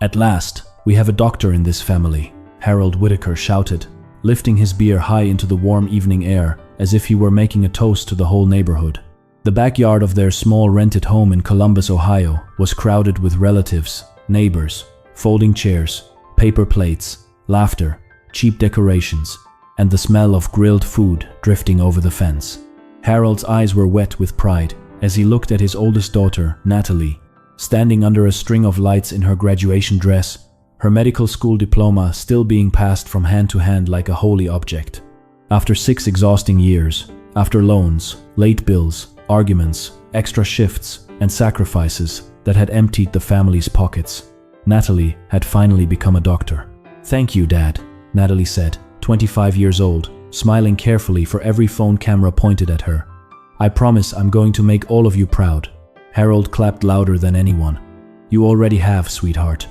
"At last, we have a doctor in this family," Harold Whitaker shouted, lifting his beer high into the warm evening air as if he were making a toast to the whole neighborhood. The backyard of their small rented home in Columbus, Ohio, was crowded with relatives, neighbors, folding chairs, paper plates, laughter, cheap decorations, and the smell of grilled food drifting over the fence. Harold's eyes were wet with pride as he looked at his oldest daughter, Natalie, standing under a string of lights in her graduation dress, her medical school diploma still being passed from hand to hand like a holy object. After 6 exhausting years, after loans, late bills, arguments, extra shifts, and sacrifices that had emptied the family's pockets, Natalie had finally become a doctor. "Thank you, Dad," Natalie said, 25 years old, smiling carefully for every phone camera pointed at her. "I promise I'm going to make all of you proud." Harold clapped louder than anyone. "You already have, sweetheart.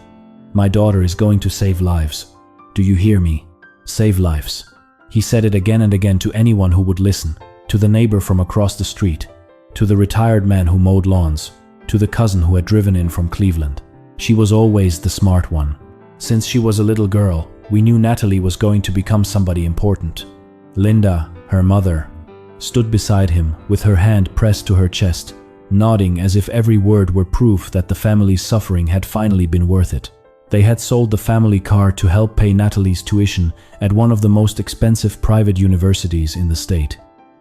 My daughter is going to save lives. Do you hear me? Save lives." He said it again and again to anyone who would listen, to the neighbor from across the street, to the retired man who mowed lawns, to the cousin who had driven in from Cleveland. She was always the smart one. Since she was a little girl, we knew Natalie was going to become somebody important. Linda, her mother, stood beside him with her hand pressed to her chest, nodding as if every word were proof that the family's suffering had finally been worth it. They had sold the family car to help pay Natalie's tuition at one of the most expensive private universities in the state.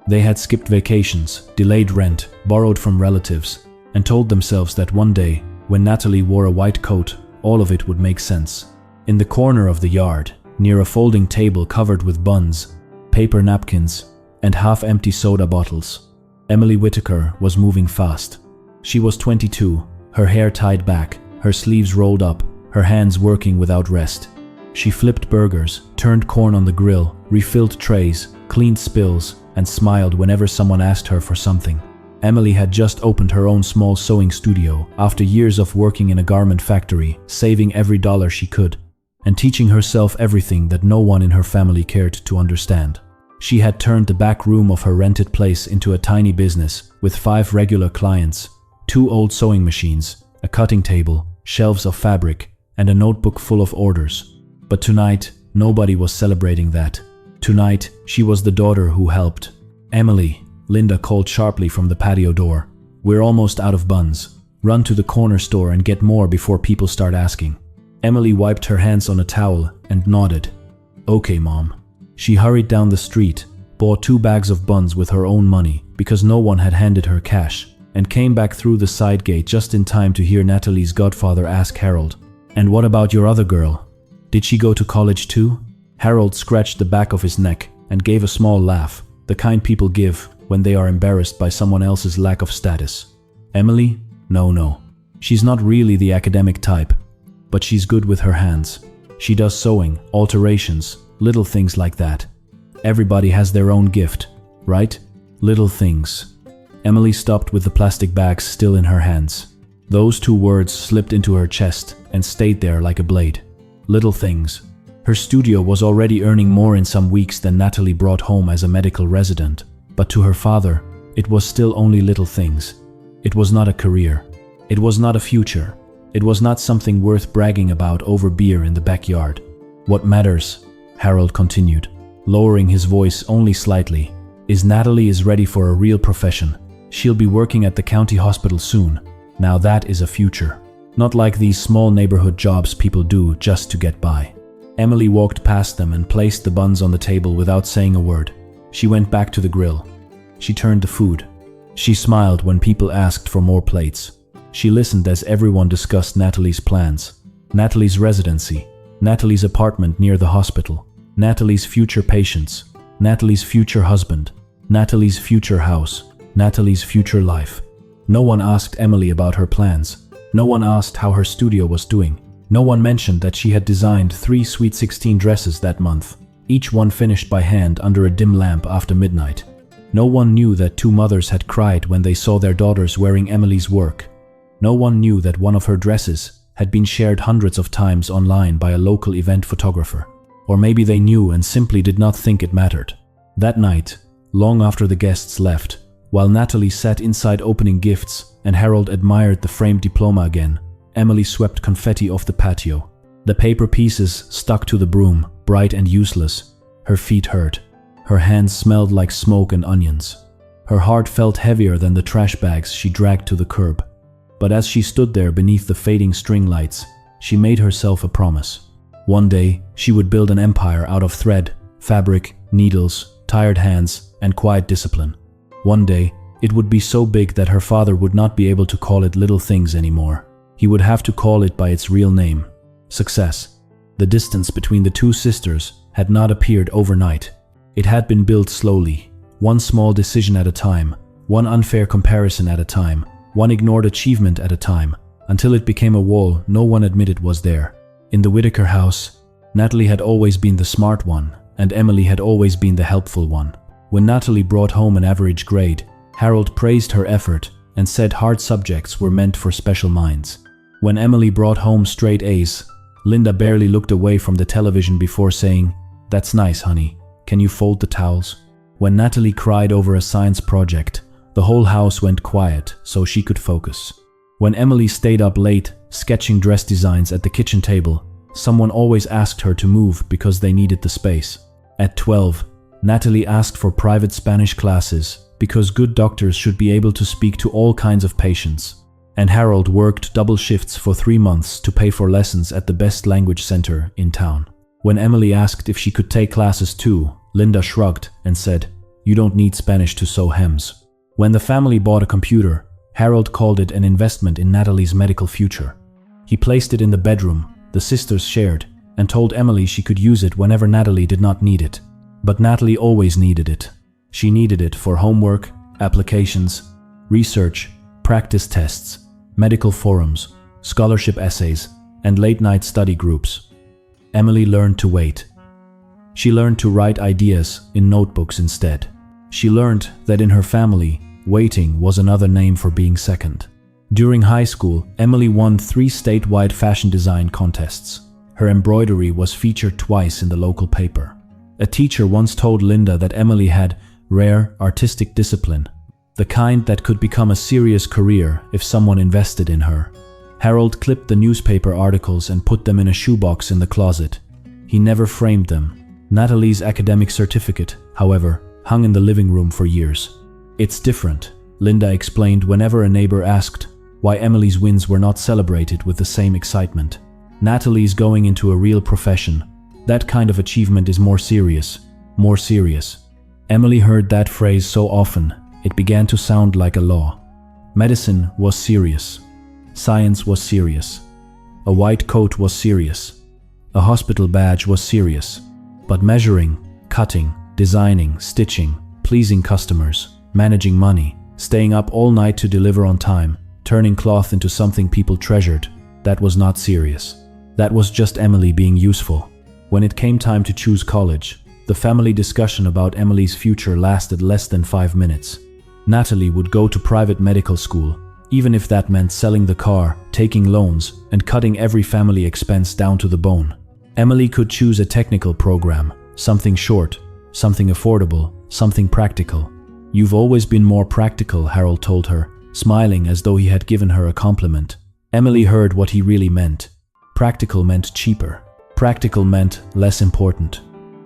They had skipped vacations, delayed rent, borrowed from relatives, and told themselves that one day, when Natalie wore a white coat, all of it would make sense. In the corner of the yard, near a folding table covered with buns, paper napkins, and half-empty soda bottles, Emily Whitaker was moving fast. She was 22, her hair tied back, her sleeves rolled up, her hands working without rest. She flipped burgers, turned corn on the grill, refilled trays, cleaned spills, and smiled whenever someone asked her for something. Emily had just opened her own small sewing studio after years of working in a garment factory, saving every dollar she could, and teaching herself everything that no one in her family cared to understand. She had turned the back room of her rented place into a tiny business with 5 regular clients, 2 old sewing machines, a cutting table, shelves of fabric, and a notebook full of orders. But tonight, nobody was celebrating that. Tonight, she was the daughter who helped. "Emily," Linda called sharply from the patio door. "We're almost out of buns. Run to the corner store and get more before people start asking." Emily wiped her hands on a towel and nodded. "Okay, Mom." She hurried down the street, bought 2 bags of buns with her own money because no one had handed her cash, and came back through the side gate just in time to hear Natalie's godfather ask Harold, "And what about your other girl? Did she go to college too?" Harold scratched the back of his neck and gave a small laugh, the kind people give when they are embarrassed by someone else's lack of status. "Emily? No. She's not really the academic type, but she's good with her hands. She does sewing, alterations, little things like that. Everybody has their own gift, right? Little things." Emily stopped with the plastic bags still in her hands. Those 2 words slipped into her chest and stayed there like a blade. Little things. Her studio was already earning more in some weeks than Natalie brought home as a medical resident, but to her father, it was still only little things. It was not a career. It was not a future. It was not something worth bragging about over beer in the backyard. "What matters," Harold continued, lowering his voice only slightly, "is Natalie is ready for a real profession. She'll be working at the county hospital soon. Now that is a future. Not like these small neighborhood jobs people do just to get by." Emily walked past them and placed the buns on the table without saying a word. She went back to the grill. She turned the food. She smiled when people asked for more plates. She listened as everyone discussed Natalie's plans, Natalie's residency, Natalie's apartment near the hospital, Natalie's future patients, Natalie's future husband, Natalie's future house, Natalie's future life. No one asked Emily about her plans. No one asked how her studio was doing. No one mentioned that she had designed 3 Sweet 16 dresses that month, each one finished by hand under a dim lamp after midnight. No one knew that 2 mothers had cried when they saw their daughters wearing Emily's work. No one knew that one of her dresses had been shared hundreds of times online by a local event photographer. Or maybe they knew and simply did not think it mattered. That night, long after the guests left, while Natalie sat inside opening gifts and Harold admired the framed diploma again, Emily swept confetti off the patio. The paper pieces stuck to the broom, bright and useless. Her feet hurt. Her hands smelled like smoke and onions. Her heart felt heavier than the trash bags she dragged to the curb. But as she stood there beneath the fading string lights, she made herself a promise. One day, she would build an empire out of thread, fabric, needles, tired hands, and quiet discipline. One day, it would be so big that her father would not be able to call it little things anymore. He would have to call it by its real name: success. The distance between the two sisters had not appeared overnight. It had been built slowly, one small decision at a time, one unfair comparison at a time, one ignored achievement at a time, until it became a wall no one admitted was there. In the Whitaker house, Natalie had always been the smart one, and Emily had always been the helpful one. When Natalie brought home an average grade, Harold praised her effort and said hard subjects were meant for special minds. When Emily brought home straight A's, Linda barely looked away from the television before saying, "That's nice, honey. Can you fold the towels?" When Natalie cried over a science project, the whole house went quiet so she could focus. When Emily stayed up late, sketching dress designs at the kitchen table, someone always asked her to move because they needed the space. At 12, Natalie asked for private Spanish classes because good doctors should be able to speak to all kinds of patients. And Harold worked double shifts for 3 months to pay for lessons at the best language center in town. When Emily asked if she could take classes too, Linda shrugged and said, "You don't need Spanish to sew hems." When the family bought a computer, Harold called it an investment in Natalie's medical future. He placed it in the bedroom the sisters shared and told Emily she could use it whenever Natalie did not need it. But Natalie always needed it. She needed it for homework, applications, research, practice tests, medical forums, scholarship essays, and late-night study groups. Emily learned to wait. She learned to write ideas in notebooks instead. She learned that in her family, waiting was another name for being second. During high school, Emily won 3 statewide fashion design contests. Her embroidery was featured twice in the local paper. A teacher once told Linda that Emily had rare artistic discipline, the kind that could become a serious career if someone invested in her. Harold clipped the newspaper articles and put them in a shoebox in the closet. He never framed them. Natalie's academic certificate, however, hung in the living room for years. "It's different," Linda explained whenever a neighbor asked why Emily's wins were not celebrated with the same excitement. "Natalie's going into a real profession. That kind of achievement is more serious, more serious." Emily heard that phrase so often, it began to sound like a law. Medicine was serious. Science was serious. A white coat was serious. A hospital badge was serious. But measuring, cutting, designing, stitching, pleasing customers, managing money, staying up all night to deliver on time, turning cloth into something people treasured, that was not serious. That was just Emily being useful. When it came time to choose college, the family discussion about Emily's future lasted less than 5 minutes. Natalie would go to private medical school, even if that meant selling the car, taking loans, and cutting every family expense down to the bone. Emily could choose a technical program, something short, something affordable, something practical. "You've always been more practical," Harold told her, smiling as though he had given her a compliment. Emily heard what he really meant. Practical meant cheaper. Practical meant less important.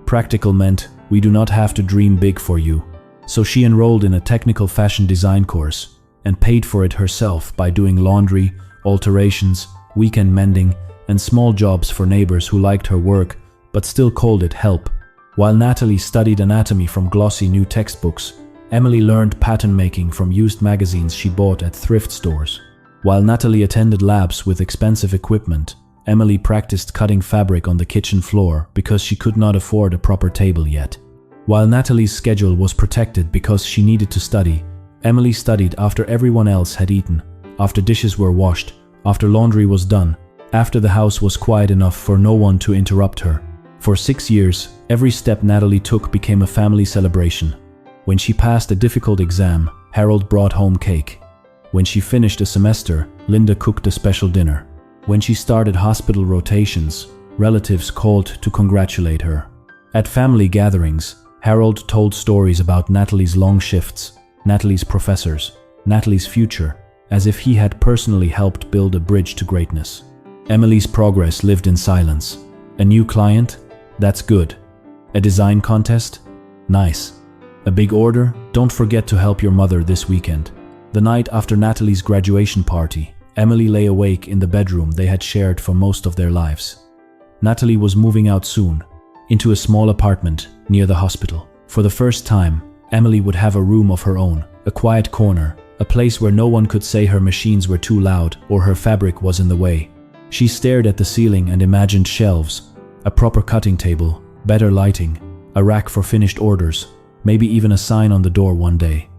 Practical meant we do not have to dream big for you. So she enrolled in a technical fashion design course and paid for it herself by doing laundry, alterations, weekend mending, and small jobs for neighbors who liked her work but still called it help. While Natalie studied anatomy from glossy new textbooks, Emily learned pattern making from used magazines she bought at thrift stores. While Natalie attended labs with expensive equipment, Emily practiced cutting fabric on the kitchen floor because she could not afford a proper table yet. While Natalie's schedule was protected because she needed to study, Emily studied after everyone else had eaten, after dishes were washed, after laundry was done, after the house was quiet enough for no one to interrupt her. For 6 years, every step Natalie took became a family celebration. When she passed a difficult exam, Harold brought home cake. When she finished a semester, Linda cooked a special dinner. When she started hospital rotations, relatives called to congratulate her. At family gatherings, Harold told stories about Natalie's long shifts, Natalie's professors, Natalie's future, as if he had personally helped build a bridge to greatness. Emily's progress lived in silence. A new client? That's good. A design contest? Nice. A big order? Don't forget to help your mother this weekend. The night after Natalie's graduation party, Emily lay awake in the bedroom they had shared for most of their lives. Natalie was moving out soon, into a small apartment near the hospital. For the first time, Emily would have a room of her own, a quiet corner, a place where no one could say her machines were too loud or her fabric was in the way. She stared at the ceiling and imagined shelves, a proper cutting table, better lighting, a rack for finished orders, maybe even a sign on the door one day.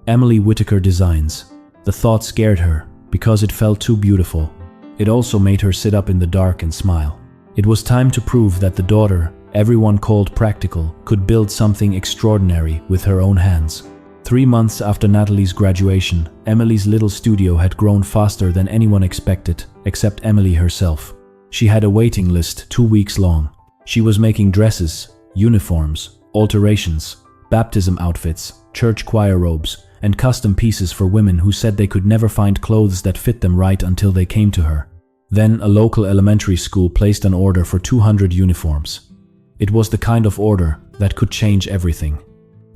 Emily Whitaker Designs. The thought scared her because it felt too beautiful. It also made her sit up in the dark and smile. It was time to prove that the daughter everyone called practical could build something extraordinary with her own hands. 3 months after Natalie's graduation, Emily's little studio had grown faster than anyone expected, except Emily herself. She had a waiting list 2 weeks long. She was making dresses, uniforms, alterations, baptism outfits, church choir robes, and custom pieces for women who said they could never find clothes that fit them right until they came to her. Then a local elementary school placed an order for 200 uniforms. It was the kind of order that could change everything.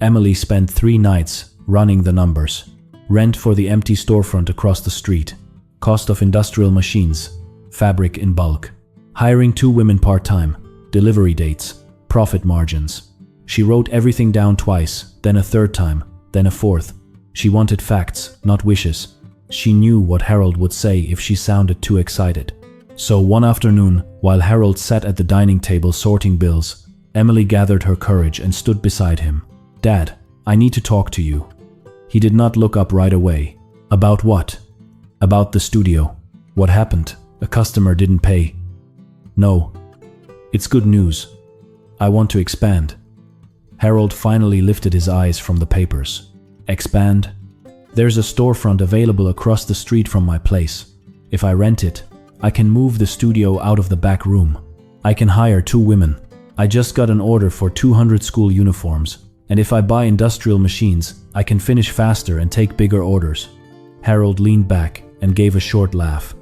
Emily spent 3 nights running the numbers. Rent for the empty storefront across the street, cost of industrial machines, fabric in bulk, hiring 2 women part-time, delivery dates, profit margins. She wrote everything down twice, then a 3rd time, then a 4th. She wanted facts, not wishes. She knew what Harold would say if she sounded too excited. So one afternoon, while Harold sat at the dining table sorting bills, Emily gathered her courage and stood beside him. "Dad, I need to talk to you." He did not look up right away. "About what?" "About the studio. What happened? A customer didn't pay." "No. It's good news. I want to expand." Harold finally lifted his eyes from the papers. "Expand? There's a storefront available across the street from my place. If I rent it, I can move the studio out of the back room. I can hire 2 women. I just got an order for 200 school uniforms, and if I buy industrial machines, I can finish faster and take bigger orders." Harold leaned back and gave a short laugh.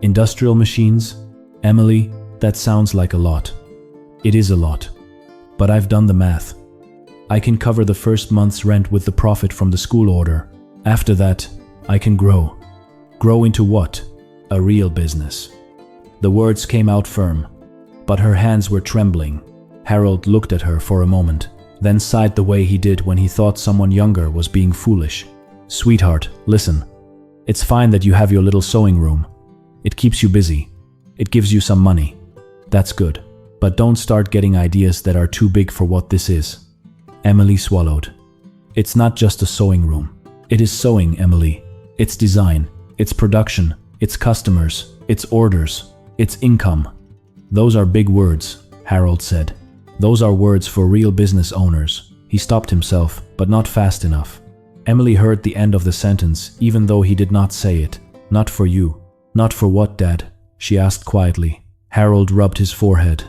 "Industrial machines? Emily, that sounds like a lot." "It is a lot. But I've done the math. I can cover the first month's rent with the profit from the school order. After that, I can grow." "Grow into what?" "A real business." The words came out firm, but her hands were trembling. Harold looked at her for a moment, then sighed the way he did when he thought someone younger was being foolish. "Sweetheart, listen. It's fine that you have your little sewing room. It keeps you busy. It gives you some money. That's good. But don't start getting ideas that are too big for what this is." Emily swallowed. "It's not just a sewing room. It is sewing, Emily. It's design. It's production. It's customers. It's orders. It's income." "Those are big words," Harold said. "Those are words for real business owners." He stopped himself, but not fast enough. Emily heard the end of the sentence, even though he did not say it. "Not for you." "Not for what, Dad?" she asked quietly. Harold rubbed his forehead.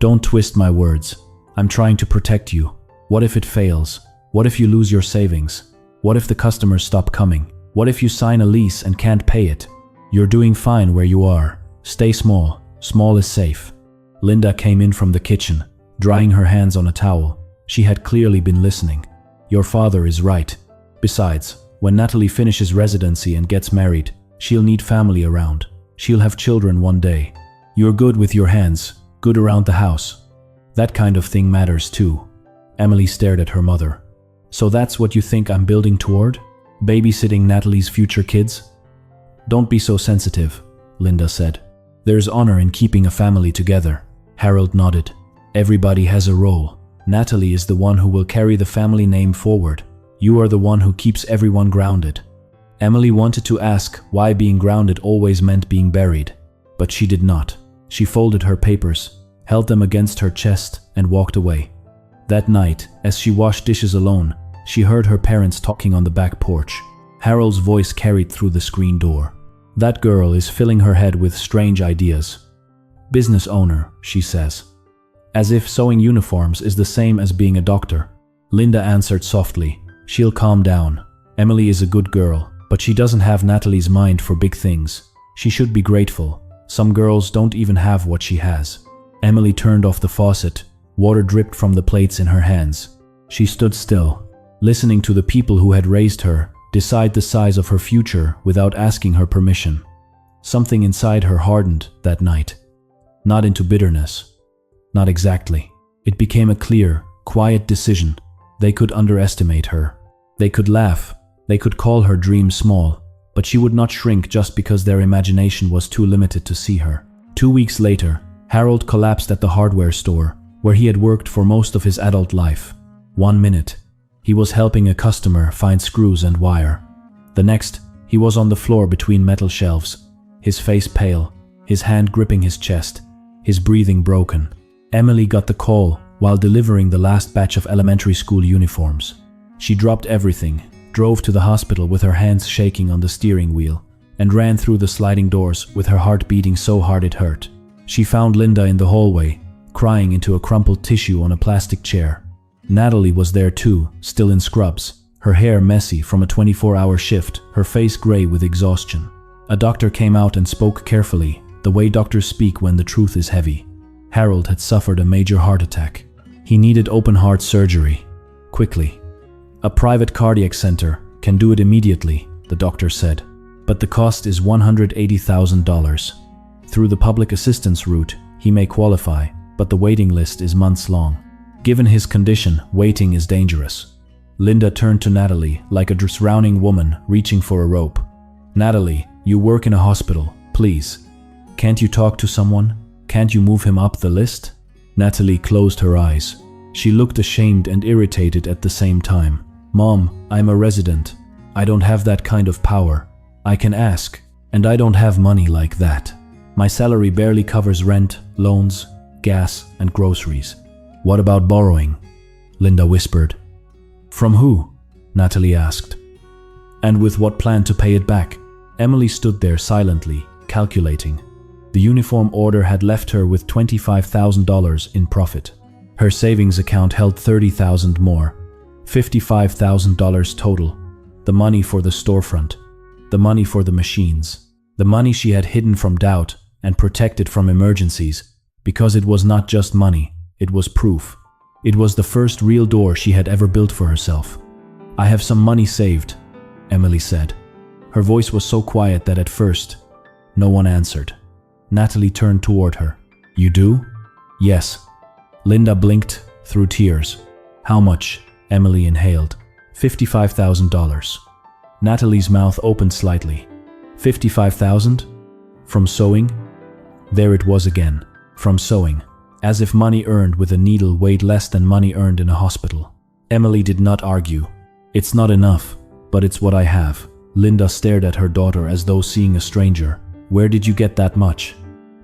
"Don't twist my words. I'm trying to protect you. What if it fails? What if you lose your savings? What if the customers stop coming? What if you sign a lease and can't pay it? You're doing fine where you are. Stay small. Small is safe." Linda came in from the kitchen, drying her hands on a towel. She had clearly been listening. "Your father is right. Besides, when Natalie finishes residency and gets married, she'll need family around. She'll have children one day. You're good with your hands, good around the house. That kind of thing matters too." Emily stared at her mother. "So that's what you think I'm building toward? Babysitting Natalie's future kids?" "Don't be so sensitive," Linda said. "There's honor in keeping a family together." Harold nodded. "Everybody has a role. Natalie is the one who will carry the family name forward. You are the one who keeps everyone grounded." Emily wanted to ask why being grounded always meant being buried, but she did not. She folded her papers, held them against her chest, and walked away. That night, as she washed dishes alone, she heard her parents talking on the back porch. Harold's voice carried through the screen door. "That girl is filling her head with strange ideas. Business owner, she says. As if sewing uniforms is the same as being a doctor." Linda answered softly. "She'll calm down. Emily is a good girl. But she doesn't have Natalie's mind for big things. She should be grateful. Some girls don't even have what she has. Emily turned off the faucet. Water dripped from the plates in her hands. She stood still, listening to the people who had raised her decide the size of her future without asking her permission. Something inside her hardened that night. Not into bitterness. Not exactly. It became a clear, quiet decision. They could underestimate her. They could laugh. They could call her dreams small. But she would not shrink just because their imagination was too limited to see her. 2 weeks later, Harold collapsed at the hardware store, where he had worked for most of his adult life. 1 minute, he was helping a customer find screws and wire. The next, he was on the floor between metal shelves, his face pale, his hand gripping his chest, his breathing broken. Emily got the call while delivering the last batch of elementary school uniforms. She dropped everything, drove to the hospital with her hands shaking on the steering wheel, and ran through the sliding doors with her heart beating so hard it hurt. She found Linda in the hallway, crying into a crumpled tissue on a plastic chair. Natalie was there too, still in scrubs, her hair messy from a 24-hour shift, her face gray with exhaustion. A doctor came out and spoke carefully, the way doctors speak when the truth is heavy. Harold had suffered a major heart attack. He needed open-heart surgery. Quickly. A private cardiac center can do it immediately, the doctor said. But the cost is $180,000. Through the public assistance route, he may qualify, but the waiting list is months long. Given his condition, waiting is dangerous. Linda turned to Natalie like a drowning woman reaching for a rope. Natalie, you work in a hospital, please. Can't you talk to someone? Can't you move him up the list? Natalie closed her eyes. She looked ashamed and irritated at the same time. Mom, I'm a resident. I don't have that kind of power. I can ask, and I don't have money like that. My salary barely covers rent, loans, gas, and groceries. What about borrowing? Linda whispered. From who? Natalie asked. And with what plan to pay it back? Emily stood there silently, calculating. The uniform order had left her with $25,000 in profit. Her savings account held $30,000 more. $55,000 total. The money for the storefront. The money for the machines. The money she had hidden from doubt and protected from emergencies. Because it was not just money, it was proof. It was the first real door she had ever built for herself. I have some money saved, Emily said. Her voice was so quiet that at first, no one answered. Natalie turned toward her. You do? Yes. Linda blinked through tears. How much? Emily inhaled. $55,000. Natalie's mouth opened slightly. $55,000? From sewing? There it was again. From sewing. As if money earned with a needle weighed less than money earned in a hospital. Emily did not argue. It's not enough, but it's what I have. Linda stared at her daughter as though seeing a stranger. Where did you get that much?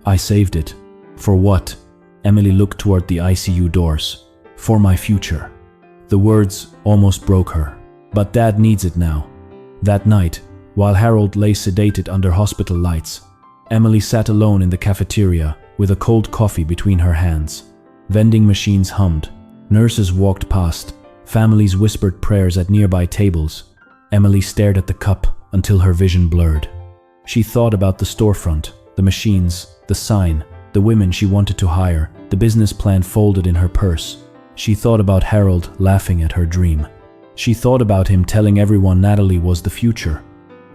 I saved it. For what? Emily looked toward the ICU doors. For my future. The words almost broke her. But Dad needs it now. That night, while Harold lay sedated under hospital lights, Emily sat alone in the cafeteria with a cold coffee between her hands. Vending machines hummed. Nurses walked past. Families whispered prayers at nearby tables. Emily stared at the cup until her vision blurred. She thought about the storefront, the machines, the sign, the women she wanted to hire, the business plan folded in her purse. She thought about Harold laughing at her dream. She thought about him telling everyone Natalie was the future.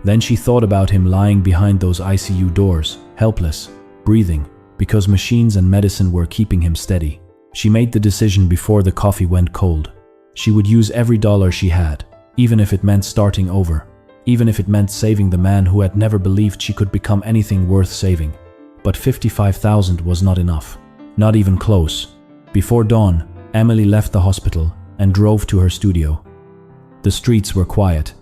Then she thought about him lying behind those ICU doors, helpless, breathing, because machines and medicine were keeping him steady. She made the decision before the coffee went cold. She would use every dollar she had, even if it meant starting over, even if it meant saving the man who had never believed she could become anything worth saving. But $55,000 was not enough. Not even close. Before dawn, Emily left the hospital and drove to her studio. The streets were quiet.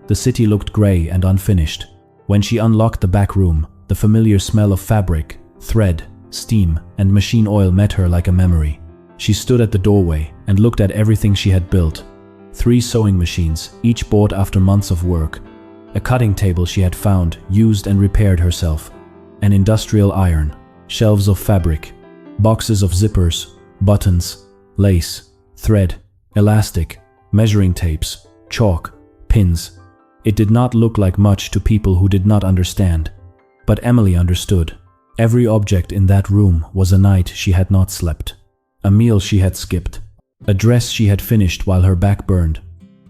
The city looked gray and unfinished. When she unlocked the back room, the familiar smell of fabric, thread, steam, and machine oil met her like a memory. She stood at the doorway and looked at everything she had built. 3 sewing machines, each bought after months of work. A cutting table she had found, used and repaired herself. An industrial iron. Shelves of fabric. Boxes of zippers, buttons, lace, thread, elastic, measuring tapes, chalk, pins. It did not look like much to people who did not understand. But Emily understood. Every object in that room was a night she had not slept, a meal she had skipped, a dress she had finished while her back burned,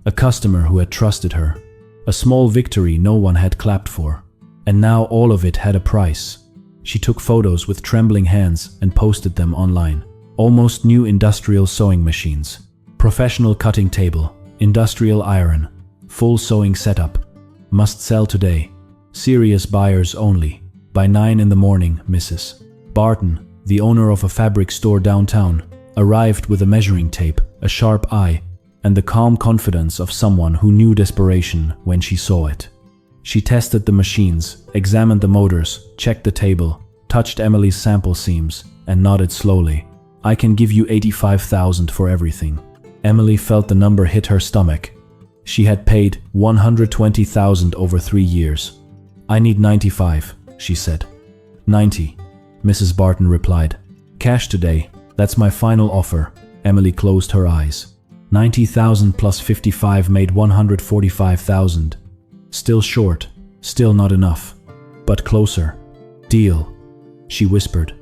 a customer who had trusted her, a small victory no one had clapped for. And now all of it had a price. She took photos with trembling hands and posted them online. Almost new industrial sewing machines, professional cutting table, industrial iron, full sewing setup. Must sell today. Serious buyers only. By 9 in the morning, Mrs. Barton, the owner of a fabric store downtown, arrived with a measuring tape, a sharp eye, and the calm confidence of someone who knew desperation when she saw it. She tested the machines, examined the motors, checked the table, touched Emily's sample seams, and nodded slowly. "I can give you $85,000 for everything." Emily felt the number hit her stomach. She had paid $120,000 over 3 years. "I need 95, she said. 90, Mrs. Barton replied. "Cash today, that's my final offer." Emily closed her eyes. 90,000 plus 55 made 145,000. Still short, still not enough, but closer. "Deal," she whispered.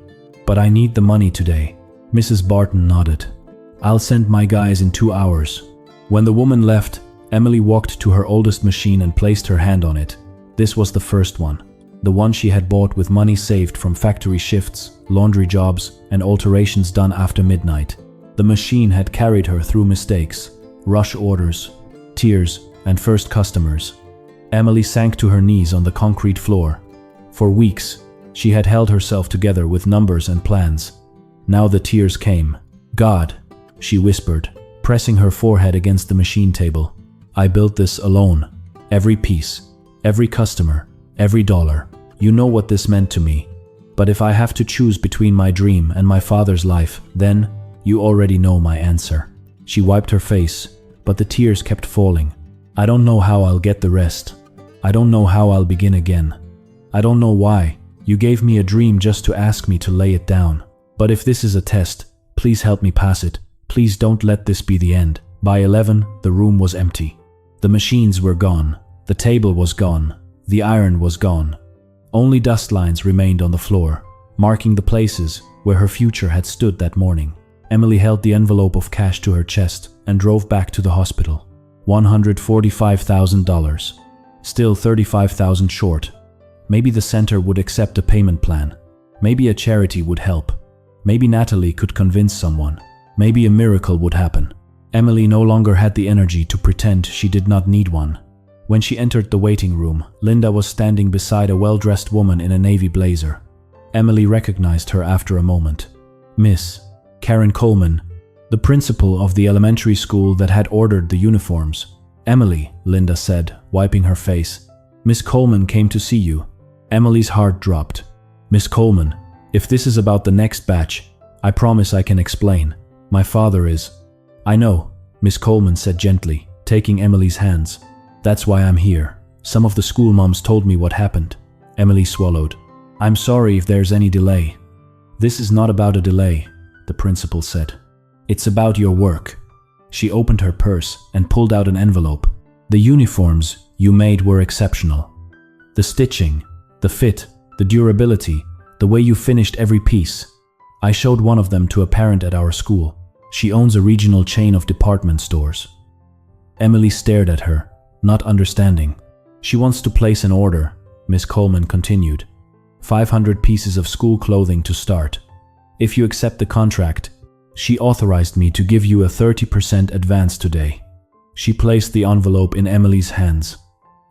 "But I need the money today." Mrs. Barton nodded. "I'll send my guys in 2 hours." When the woman left, Emily walked to her oldest machine and placed her hand on it. This was the first one, the one she had bought with money saved from factory shifts, laundry jobs, and alterations done after midnight. The machine had carried her through mistakes, rush orders, tears, and first customers. Emily sank to her knees on the concrete floor. For weeks, she had held herself together with numbers and plans. Now the tears came. "God," she whispered, pressing her forehead against the machine table. "I built this alone. Every piece, every customer, every dollar. You know what this meant to me. But if I have to choose between my dream and my father's life, then you already know my answer." She wiped her face, but the tears kept falling. "I don't know how I'll get the rest. I don't know how I'll begin again. I don't know why. You gave me a dream just to ask me to lay it down. But if this is a test, please help me pass it. Please don't let this be the end." By 11, the room was empty. The machines were gone. The table was gone. The iron was gone. Only dust lines remained on the floor, marking the places where her future had stood that morning. Emily held the envelope of cash to her chest and drove back to the hospital. $145,000. Still 35,000 short. Maybe the center would accept a payment plan. Maybe a charity would help. Maybe Natalie could convince someone. Maybe a miracle would happen. Emily no longer had the energy to pretend she did not need one. When she entered the waiting room, Linda was standing beside a well-dressed woman in a navy blazer. Emily recognized her after a moment. Miss Karen Coleman, the principal of the elementary school that had ordered the uniforms. "Emily," Linda said, wiping her face. "Miss Coleman came to see you." Emily's heart dropped. "Miss Coleman, if this is about the next batch, I promise I can explain. My father is—" "I know," Miss Coleman said gently, taking Emily's hands. "That's why I'm here. Some of the school moms told me what happened." Emily swallowed. "I'm sorry if there's any delay." "This is not about a delay," the principal said. "It's about your work." She opened her purse and pulled out an envelope. "The uniforms you made were exceptional. The stitching, the fit, the durability, the way you finished every piece. I showed one of them to a parent at our school. She owns a regional chain of department stores." Emily stared at her, not understanding. "She wants to place an order," Miss Coleman continued. 500 pieces of school clothing to start. "If you accept the contract, she authorized me to give you a 30% advance today." She placed the envelope in Emily's hands.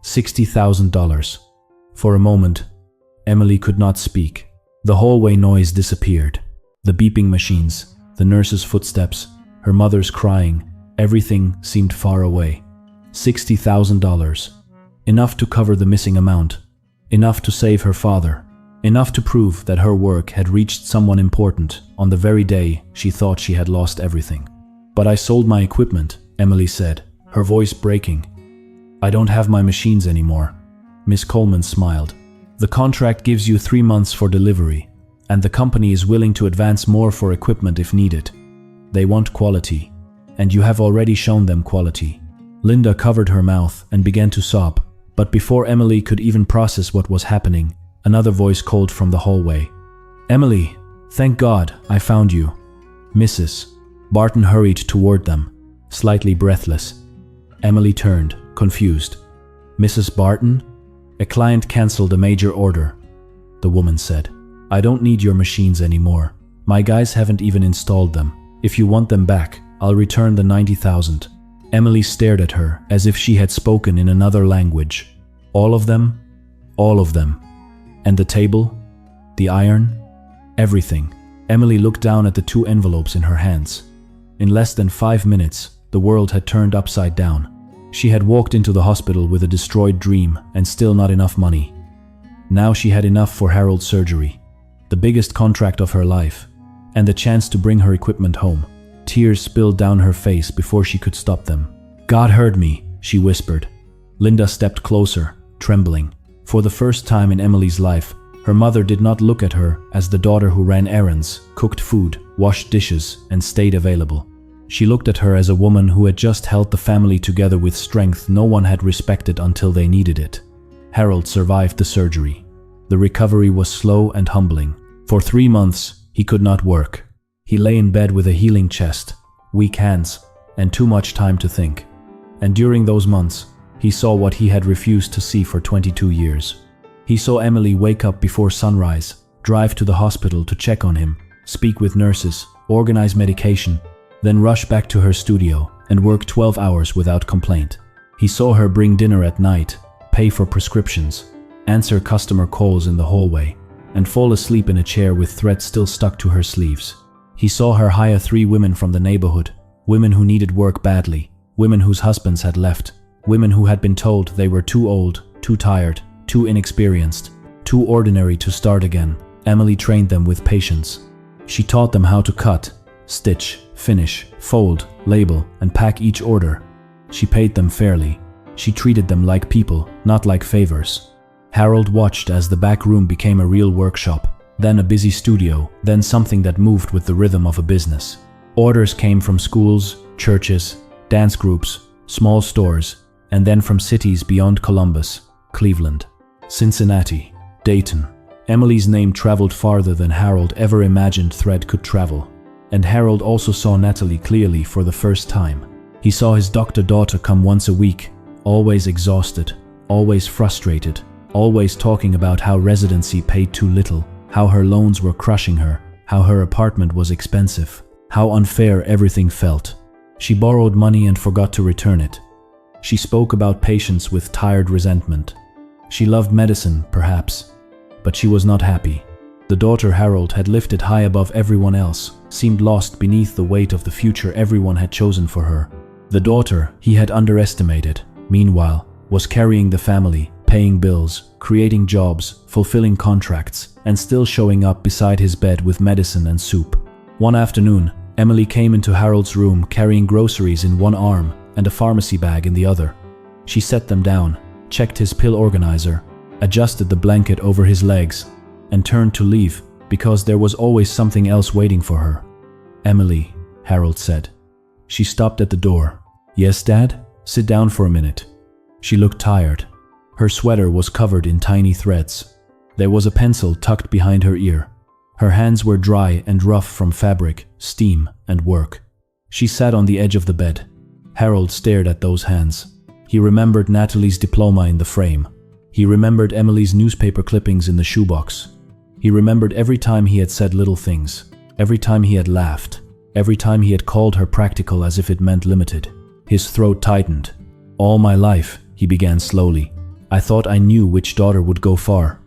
$60,000. For a moment, Emily could not speak. The hallway noise disappeared. The beeping machines, the nurse's footsteps, her mother's crying, everything seemed far away. $60,000. Enough to cover the missing amount. Enough to save her father. Enough to prove that her work had reached someone important on the very day she thought she had lost everything. "But I sold my equipment," Emily said, her voice breaking. "I don't have my machines anymore." Miss Coleman smiled. "The contract gives you 3 months for delivery, and the company is willing to advance more for equipment if needed. They want quality, and you have already shown them quality. Linda covered her mouth and began to sob, but before Emily could even process what was happening, another voice called from the hallway. "Emily, thank God, I found you." "Mrs." Barton hurried toward them, slightly breathless. Emily turned, confused. "Mrs. Barton?" "A client cancelled a major order," the woman said. "I don't need your machines anymore. My guys haven't even installed them. If you want them back, I'll return the 90,000. Emily stared at her as if she had spoken in another language. "All of them?" "All of them." "And the table? The iron?" "Everything." Emily looked down at the 2 envelopes in her hands. In less than 5 minutes, the world had turned upside down. She had walked into the hospital with a destroyed dream and still not enough money. Now she had enough for Harold's surgery, the biggest contract of her life, and the chance to bring her equipment home. Tears spilled down her face before she could stop them. "God heard me," she whispered. Linda stepped closer, trembling. For the first time in Emily's life, her mother did not look at her as the daughter who ran errands, cooked food, washed dishes, and stayed available. She looked at her as a woman who had just held the family together with strength no one had respected until they needed it. Harold survived the surgery. The recovery was slow and humbling. For 3 months, he could not work. He lay in bed with a healing chest, weak hands, and too much time to think. And during those months, he saw what he had refused to see for 22 years. He saw Emily wake up before sunrise, drive to the hospital to check on him, speak with nurses, organize medication, then rush back to her studio and work 12 hours without complaint. He saw her bring dinner at night, pay for prescriptions, answer customer calls in the hallway, and fall asleep in a chair with thread still stuck to her sleeves. He saw her hire 3 women from the neighborhood, women who needed work badly, women whose husbands had left, women who had been told they were too old, too tired, too inexperienced, too ordinary to start again. Emily trained them with patience. She taught them how to cut, stitch, finish, fold, label, and pack each order. She paid them fairly. She treated them like people, not like favors. Harold watched as the back room became a real workshop, then a busy studio, then something that moved with the rhythm of a business. Orders came from schools, churches, dance groups, small stores, and then from cities beyond Columbus, Cleveland, Cincinnati, Dayton. Emily's name traveled farther than Harold ever imagined thread could travel. And Harold also saw Natalie clearly for the first time. He saw his doctor daughter come once a week, always exhausted, always frustrated, always talking about how residency paid too little, how her loans were crushing her, how her apartment was expensive, how unfair everything felt. She borrowed money and forgot to return it. She spoke about patients with tired resentment. She loved medicine, perhaps, but she was not happy. The daughter Harold had lifted high above everyone else seemed lost beneath the weight of the future everyone had chosen for her. The daughter he had underestimated, meanwhile, was carrying the family, paying bills, creating jobs, fulfilling contracts, and still showing up beside his bed with medicine and soup. One afternoon, Emily came into Harold's room carrying groceries in one arm and a pharmacy bag in the other. She set them down, checked his pill organizer, adjusted the blanket over his legs, and turned to leave because there was always something else waiting for her. "Emily," Harold said. She stopped at the door. "Yes, Dad? Sit down for a minute." She looked tired. Her sweater was covered in tiny threads. There was a pencil tucked behind her ear. Her hands were dry and rough from fabric, steam, and work. She sat on the edge of the bed. Harold stared at those hands. He remembered Natalie's diploma in the frame. He remembered Emily's newspaper clippings in the shoebox. He remembered every time he had said little things, every time he had laughed, every time he had called her practical as if it meant limited. His throat tightened. "All my life," he began slowly, "I thought I knew which daughter would go far."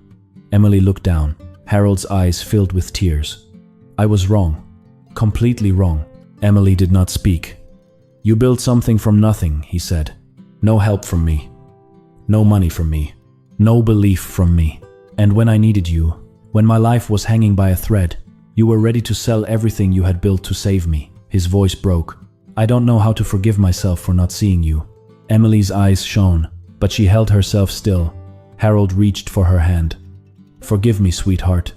Emily looked down. Harold's eyes filled with tears. "I was wrong. Completely wrong." Emily did not speak. "You built something from nothing," he said. "No help from me. No money from me. No belief from me. And when I needed you, when my life was hanging by a thread, you were ready to sell everything you had built to save me." His voice broke. "I don't know how to forgive myself for not seeing you." Emily's eyes shone, but she held herself still. Harold reached for her hand. "Forgive me, sweetheart.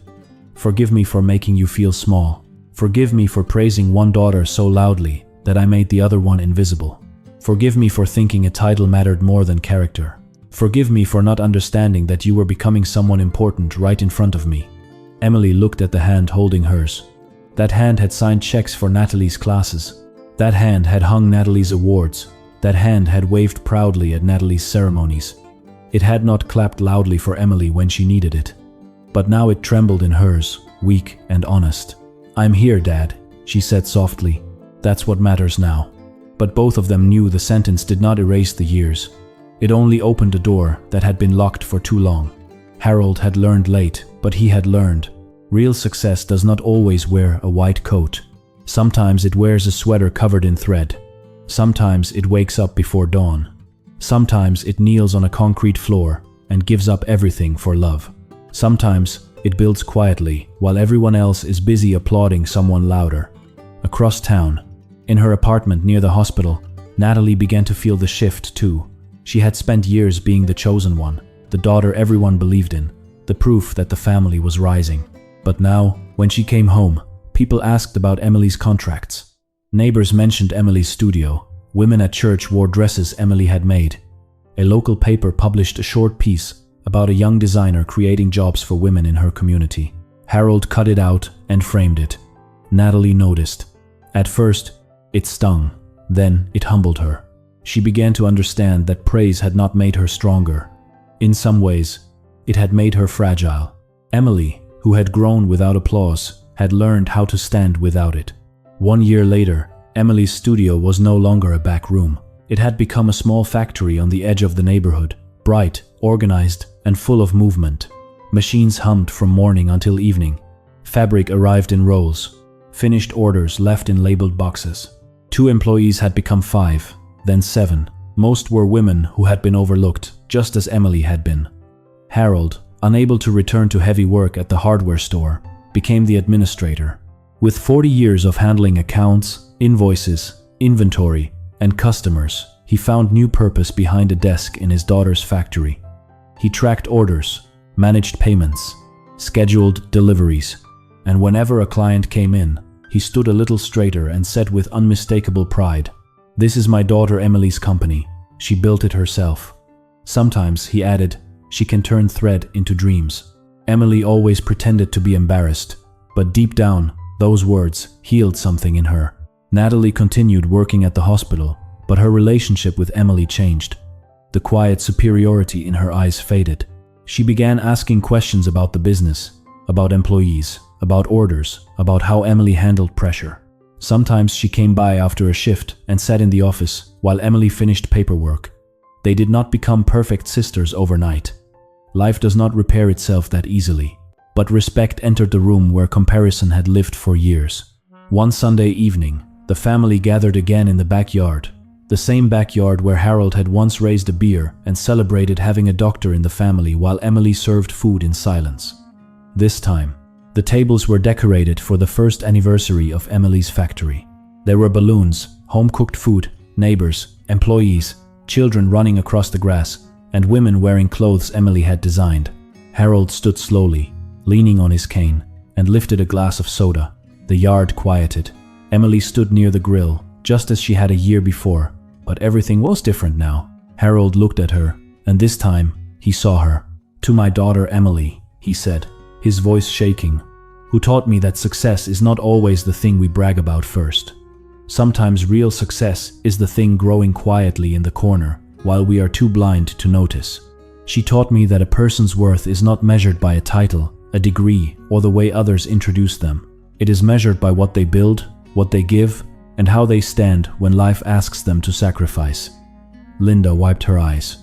Forgive me for making you feel small. Forgive me for praising one daughter so loudly that I made the other one invisible. Forgive me for thinking a title mattered more than character. Forgive me for not understanding that you were becoming someone important right in front of me." Emily looked at the hand holding hers. That hand had signed checks for Natalie's classes. That hand had hung Natalie's awards. That hand had waved proudly at Natalie's ceremonies. It had not clapped loudly for Emily when she needed it. But now it trembled in hers, weak and honest. "I'm here, Dad," she said softly. "That's what matters now." But both of them knew the sentence did not erase the years. It only opened a door that had been locked for too long. Harold had learned late, but he had learned. Real success does not always wear a white coat. Sometimes it wears a sweater covered in thread. Sometimes it wakes up before dawn. Sometimes it kneels on a concrete floor and gives up everything for love. Sometimes it builds quietly while everyone else is busy applauding someone louder. Across town, in her apartment near the hospital, Natalie began to feel the shift too. She had spent years being the chosen one, the daughter everyone believed in, the proof that the family was rising. But now, when she came home, people asked about Emily's contracts. Neighbors mentioned Emily's studio. Women at church wore dresses Emily had made. A local paper published a short piece about a young designer creating jobs for women in her community. Harold cut it out and framed it. Natalie noticed. At first, it stung. Then it humbled her. She began to understand that praise had not made her stronger. In some ways, it had made her fragile. Emily, who had grown without applause, had learned how to stand without it. 1 year later, Emily's studio was no longer a back room. It had become a small factory on the edge of the neighborhood, bright, organized, and full of movement. Machines hummed from morning until evening. Fabric arrived in rolls. Finished orders left in labeled boxes. 2 employees had become 5, then 7. Most were women who had been overlooked, just as Emily had been. Harold, unable to return to heavy work at the hardware store, became the administrator. With 40 years of handling accounts, invoices, inventory, and customers, he found new purpose behind a desk in his daughter's factory. He tracked orders, managed payments, scheduled deliveries, and whenever a client came in, he stood a little straighter and said with unmistakable pride, "This is my daughter Emily's company. She built it herself." Sometimes, he added, "She can turn thread into dreams." Emily always pretended to be embarrassed, but deep down, those words healed something in her. Natalie continued working at the hospital, but her relationship with Emily changed. The quiet superiority in her eyes faded. She began asking questions about the business, about employees, about orders, about how Emily handled pressure. Sometimes she came by after a shift and sat in the office while Emily finished paperwork. They did not become perfect sisters overnight. Life does not repair itself that easily. But respect entered the room where comparison had lived for years. One Sunday evening, the family gathered again in the backyard. The same backyard where Harold had once raised a beer and celebrated having a doctor in the family while Emily served food in silence. This time, the tables were decorated for the first anniversary of Emily's factory. There were balloons, home-cooked food, neighbors, employees, children running across the grass, and women wearing clothes Emily had designed. Harold stood slowly, leaning on his cane, and lifted a glass of soda. The yard quieted. Emily stood near the grill, just as she had a year before, but everything was different now. Harold looked at her, and this time, he saw her. "To my daughter Emily," he said, his voice shaking, "who taught me that success is not always the thing we brag about first. Sometimes real success is the thing growing quietly in the corner, while we are too blind to notice. She taught me that a person's worth is not measured by a title, a degree, or the way others introduce them. It is measured by what they build, what they give, and how they stand when life asks them to sacrifice." Linda wiped her eyes.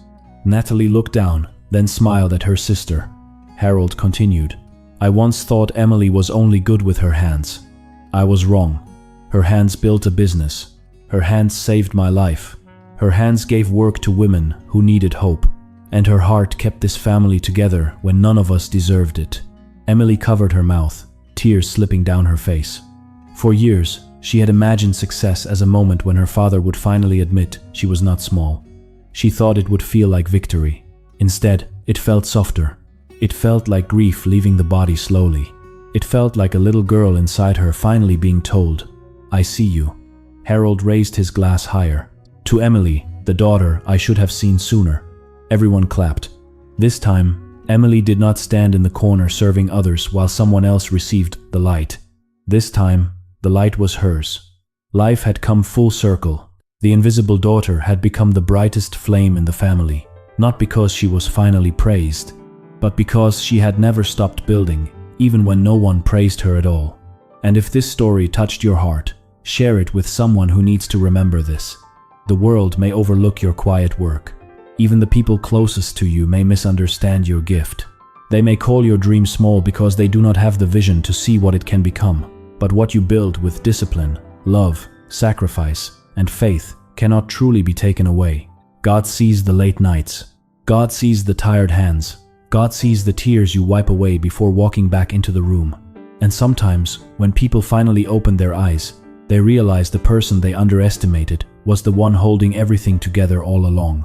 Natalie looked down, then smiled at her sister. Harold continued, "I once thought Emily was only good with her hands. I was wrong. Her hands built a business. Her hands saved my life. Her hands gave work to women who needed hope. And her heart kept this family together when none of us deserved it." Emily covered her mouth, tears slipping down her face. For years, she had imagined success as a moment when her father would finally admit she was not small. She thought it would feel like victory. Instead, it felt softer. It felt like grief leaving the body slowly. It felt like a little girl inside her finally being told, "I see you." Harold raised his glass higher. To Emily, the daughter I should have seen sooner. Everyone clapped. This time, Emily did not stand in the corner serving others while someone else received the light. This time, the light was hers. Life had come full circle. The invisible daughter had become the brightest flame in the family, not because she was finally praised, but because she had never stopped building, even when no one praised her at all. And if this story touched your heart, share it with someone who needs to remember this. The world may overlook your quiet work. Even the people closest to you may misunderstand your gift. They may call your dream small because they do not have the vision to see what it can become. But what you build with discipline, love, sacrifice, and faith cannot truly be taken away. God sees the late nights. God sees the tired hands. God sees the tears you wipe away before walking back into the room. And sometimes, when people finally open their eyes, they realize the person they underestimated was the one holding everything together all along.